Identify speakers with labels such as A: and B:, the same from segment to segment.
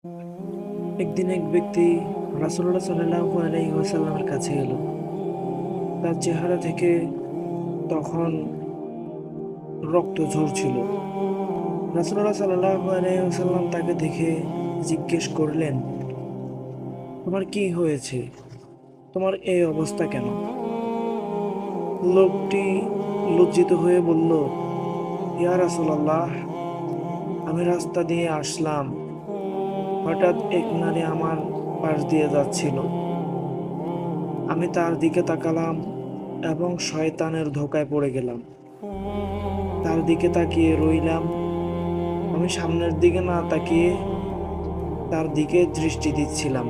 A: একদিন এক ব্যক্তি রাসূলুল্লাহ সাল্লাল্লাহু আলাইহি ওয়াসাল্লামের কাছে এলো। তার চেহারা থেকে তখন রক্ত ঝরছিল। রাসূলুল্লাহ সাল্লাল্লাহু আলাইহি ওয়াসাল্লাম তাকে দেখে জিজ্ঞেস করলেন, তোমার কি হয়েছে? তোমার এই অবস্থা কেন? লোকটি লজ্জিত হয়ে বলল, ইয়া রাসূলুল্লাহ, আমি রাস্তা দিয়ে আসলাম। হঠাৎ এক নারী আমার পাশ দিয়ে যাচ্ছিল। আমি তার দিকে তাকালাম এবং শয়তানের ধোঁকায় পড়ে গেলাম। তার দিকে তাকিয়ে রইলাম। আমি সামনের দিকে না তাকিয়ে তার দিকে দৃষ্টি দিচ্ছিলাম।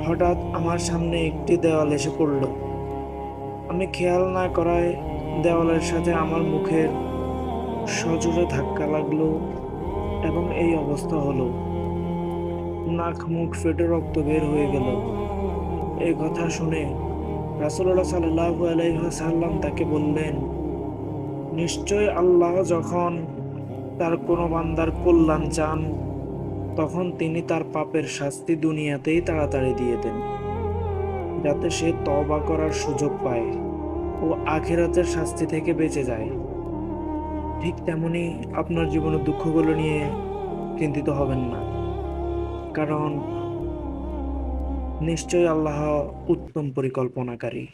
A: হঠাৎ আমার সামনে একটি দেওয়াল এসে পড়ল। আমি খেয়াল না করায় দেওয়ালের সাথে আমার মুখের সজোরে ধাক্কা লাগলো এবং এই অবস্থা হলো। নাক মুখ ফেটে রক্ত বের হয়ে গেল। এই কথা শুনে রাসূলুল্লাহ সাল্লাল্লাহু আলাইহি ওয়াসাল্লাম তাকে বললেন, নিশ্চয় আল্লাহ যখন তার কোনো বান্দার কল্যাণ চান, তখন তিনি তার পাপের শাস্তি দুনিয়াতেই তাড়াতাড়ি দিয়ে দেন, যাতে সে তওবা করার সুযোগ পায় ও আখিরাতের শাস্তি থেকে বেঁচে যায়। ঠিক তেমনি আপনার জীবনের দুঃখগুলো নিয়ে চিন্তিত হবেন না, কারণ নিশ্চয়ই আল্লাহ উত্তম পরিকল্পনাকারী।